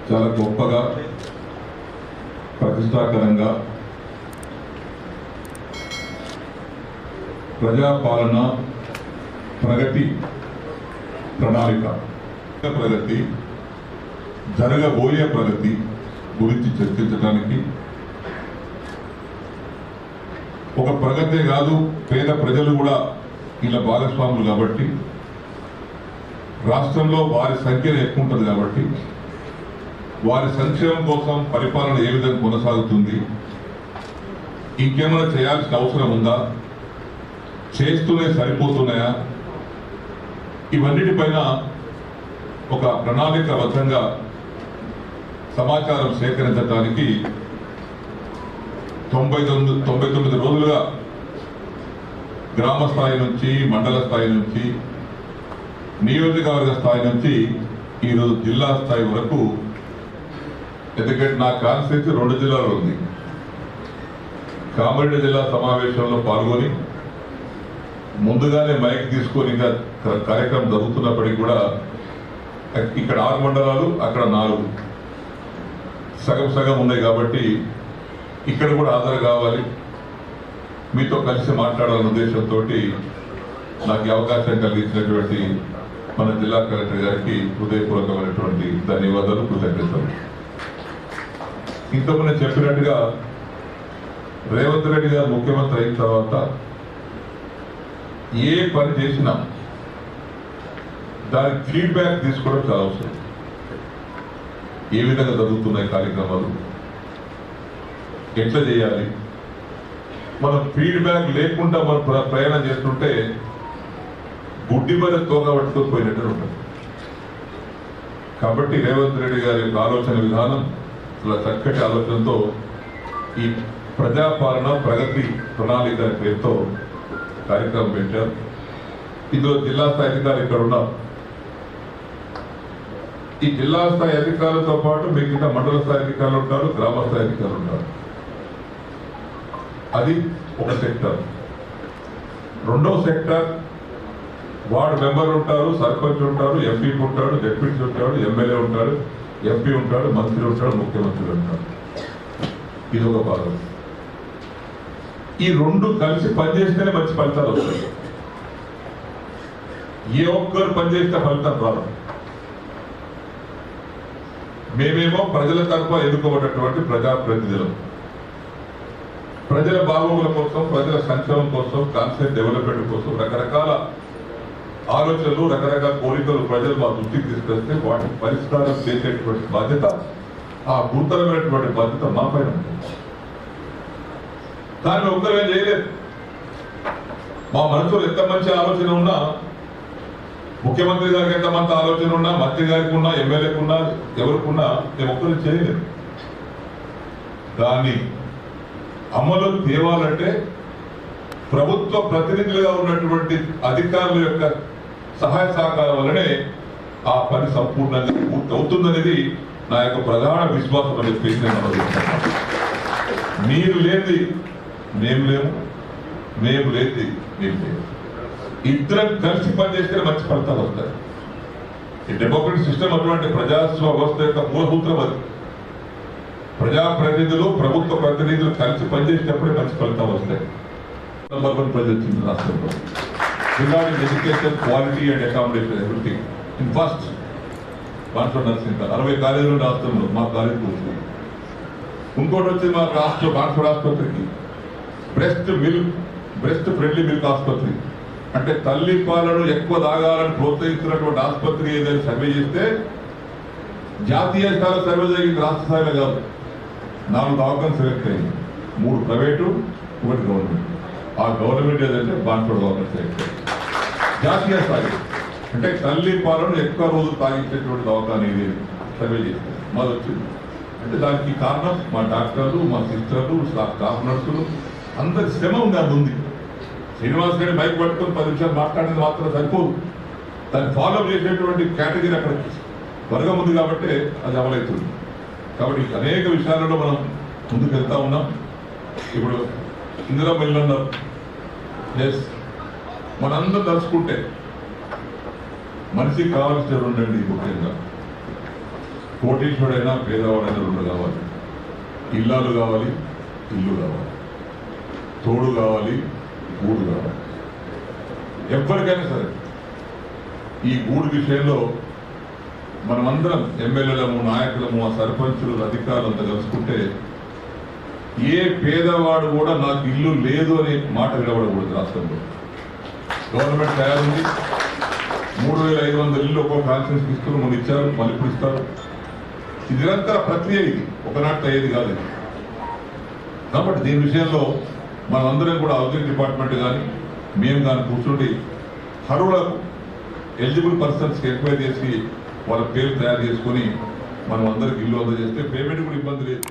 చాలా గొప్పగా ప్రతిష్టాకరంగా ప్రజాపాలన ప్రగతి ప్రణాళిక ప్రగతి జరగబోయే ప్రగతి గురించి చర్చించడానికి ఒక ప్రగతే కాదు పేద ప్రజలు కూడా ఇలా భాగస్వాములు కాబట్టి రాష్ట్రంలో వారి సంఖ్య ఎక్కువ ఉంటుంది కాబట్టి వారి సంక్షేమం కోసం పరిపాలన ఏ విధంగా కొనసాగుతుంది, ఇంకేమైనా చేయాల్సిన అవసరం ఉందా, చేస్తూనే సరిపోతున్నాయా, ఇవన్నిటిపైన ఒక ప్రణాళికాబద్ధంగా సమాచారం సేకరించడానికి 99 రోజులుగా గ్రామ స్థాయి నుంచి మండల స్థాయి నుంచి నియోజకవర్గ స్థాయి నుంచి ఈరోజు జిల్లా స్థాయి వరకు, ఎందుకంటే నా కాన్స్టిట్యూన్సీ 2 జిల్లాలో ఉంది. కామారెడ్డి జిల్లా సమావేశంలో పాల్గొని ముందుగానే మైక్ తీసుకొని ఇంకా కార్యక్రమం జరుగుతున్నప్పటికీ కూడా ఇక్కడ 6 మండలాలు అక్కడ 4 సగం ఉన్నాయి కాబట్టి ఇక్కడ కూడా హాజరు కావాలి, మీతో కలిసి మాట్లాడాలనే ఉద్దేశంతో నాకు అవకాశం కలిగించినటువంటి మన జిల్లా కలెక్టర్ గారికి హృదయపూర్వకమైనటువంటి ధన్యవాదాలు, కృతజ్ఞతలు. ఇంతకుముందు చెప్పినట్టుగా రేవంత్ రెడ్డి గారు ముఖ్యమంత్రి అయిన తర్వాత ఏ పని చేసినా దానికి ఫీడ్బ్యాక్ తీసుకోవడం చాలా అవసరం. ఏ విధంగా జరుగుతున్నాయి కార్యక్రమాలు, ఎట్లా చేయాలి, మనం ఫీడ్బ్యాక్ లేకుండా మనం ప్రయాణం చేస్తుంటే గుడ్డి మీద తోగా పట్టుకొని పోయినట్టు ఉంటుంది. కాబట్టి రేవంత్ రెడ్డి గారి యొక్క ఆలోచన విధానం చాలా చక్కటి ఆలోచనతో ఈ ప్రజాపాలన ప్రగతి ప్రణాళిక పేరుతో కార్యక్రమం పెట్టారు. ఇందులో జిల్లా స్థాయి అధికారులు ఇక్కడ ఉన్నారు. ఈ జిల్లా స్థాయి అధికారులతో పాటు మిగతా మండల స్థాయి అధికారులు ఉంటారు, గ్రామ స్థాయి అధికారులు ఉంటారు. అది ఒక సెక్టర్. రెండవ సెక్టర్ వార్డు మెంబర్లు ఉంటారు, సర్పంచ్ ఉంటారు, ఎంపీ ఉంటాడు, డిప్యూటీ ఉంటాడు, ఎమ్మెల్యే ఉంటాడు, ఎంపీ ఉంటాడు, మంత్రి ఉంటాడు, ముఖ్యమంత్రి ఉంటాడు. ఇది ఒక భాగం. ఈ 2 కలిసి పనిచేస్తేనే మంచి ఫలితాలు వస్తాయి. ఏ ఒక్కరు పనిచేస్తే ఫలితం రాదు. మేమేమో ప్రజల తరఫున ఎన్నుకోబడినటువంటి ప్రజాప్రతినిధులు, ప్రజల బాగోగుల కోసం, ప్రజల సంక్షేమం కోసం, కాన్సెప్ట్ డెవలప్మెంట్ కోసం రకరకాల ఆలోచనలు, రకరకాల కోరికలు ప్రజలు మా దృష్టికి తీసుకొస్తే వాటిని పరిష్కారం చేసేటువంటి బాధ్యత, ఆ గురుతరమైనటువంటి బాధ్యత మా పైన ఉంటుంది. దాన్ని ఒక్కరే చేయలేదు. మా మనసులో ఎంత మంచి ఆలోచన ఉన్నా, ముఖ్యమంత్రి గారికి ఎంత మంచి ఆలోచన ఉన్నా, మంత్రి గారికి ఉన్నా, ఎమ్మెల్యేకి ఉన్నా, ఎవరికి ఉన్నా, మేము ఒక్కరు చేయలేదు. దాన్ని అమలు తేవాలంటే ప్రభుత్వ ప్రతినిధులుగా ఉన్నటువంటి అధికారుల యొక్క సహాయ సహకారం వల్లనే ఆ పని సంపూర్ణంగా పూర్తి అవుతుందనేది నా యొక్క ప్రధాన విశ్వాసం అని చెప్పేసి నేను అనుకుంటున్నాను. మీరు లేనిది మేము లేము, మేము లేనిది మీరు లేము. ఇద్దరం కలిసి పనిచేస్తే మంచి ఫలితాలు వస్తాయి. ఈ డెమోక్రటిక్ సిస్టమ్ అటువంటి ప్రజాస్వామ్య వ్యవస్థ యొక్క మూలసూత్రం అది. ప్రజాప్రతినిధులు, ప్రభుత్వ ప్రతినిధులు కలిసి పనిచేసేటప్పుడే మంచి ఫలితాలు వస్తాయి. నంబర్ 1 ప్రైజ్ వచ్చింది రాష్ట్రంలో. Regarding education, quality and accommodation, everything in first. బాన్సో నర్సింగ్ 60 కాలేజీలు రాష్ట్రంలో మా కాలేజీ వచ్చింది. ఇంకోటి వచ్చి మా రాష్ట్ర బాన్సోడ్ ఆసుపత్రికి బ్రెస్ట్ ఫ్రెండ్లీ మిల్క్ ఆసుపత్రి, అంటే తల్లి పాలను ఎక్కువ తాగాలని ప్రోత్సహిస్తున్నటువంటి ఆసుపత్రి ఏదైనా సర్వే చేస్తే జాతీయ స్థాయిలో సర్వే జరిగింది, రాష్ట్ర స్థాయిలో కాదు. 4 దవాఖానలు సెలెక్ట్ అయింది, 3 ప్రైవేటు, 1 గవర్నమెంట్. ఆ గవర్నమెంట్ ఏదంటే బాన్సోడ్ గవర్నమెంట్ సెలెక్ట్ అయింది. జాతీయ స్థాయి అంటే తల్లి పాలను ఎక్కువ రోజులు తాగించేటువంటి దవాఖాన ఇది సర్వే చేసింది, మాది వచ్చింది. అంటే దానికి కారణం మా డాక్టర్లు, మా సిస్టర్లు, స్టాఫ్ నర్సులు అందరి శ్రమ ఉంది. శ్రీనివాస్ గారి మైక్ పట్టుకొని 10 నిమిషాలు మాట్లాడేది మాత్రం సరిపోదు. దాన్ని ఫాలో చేసేటువంటి కేటగిరీ అక్కడ వర్గం ఉంది కాబట్టి అది అమలవుతుంది. కాబట్టి అనేక విషయాలలో మనం ముందుకు వెళ్తా ఉన్నాం. ఇప్పుడు ఇందిరా మిల్ అన్నారు, ఎస్ మనందరం తలుచుకుంటే మనిషికి కావాల్సిన 2 ముఖ్యంగా కోటీశ్వరుడైనా పేదవాడైనా రెండు కావాలి. ఇల్లాలు కావాలి, ఇల్లు కావాలి, తోడు కావాలి, గూడు కావాలి. ఎవరికైనా సరే ఈ గూడు విషయంలో మనమందరం ఎమ్మెల్యేలము, నాయకులము, ఆ సర్పంచులు, అధికారులు అంతా కలుసుకుంటే ఏ పేదవాడు కూడా నాకు ఇల్లు లేదు అనే మాట వినబడకూడదు. రాష్ట్రంలో గవర్నమెంట్ తయారుంది. 3500 ఇల్లు ఒక్కో కాన్స్టిట్యూన్సీకి ఇస్తున్నారు. మనం ఇచ్చారు, మళ్ళీ ఇప్పుడు ఇస్తారు. ఇది నిరంతర ప్రక్రియ. ఇది ఒకనాటితో అయ్యేది కాదు. కాబట్టి దీని విషయంలో మనమందరం కూడా హౌసింగ్ డిపార్ట్మెంట్ కానీ మేము కానీ కూర్చుండి అర్హులకు, ఎలిజిబుల్ పర్సన్స్కి ఎంక్వైరీ చేసి వాళ్ళ పేరు తయారు చేసుకొని మనం అందరికి ఇల్లు అందజేస్తే పేమెంట్ కూడా ఇబ్బంది లేదు.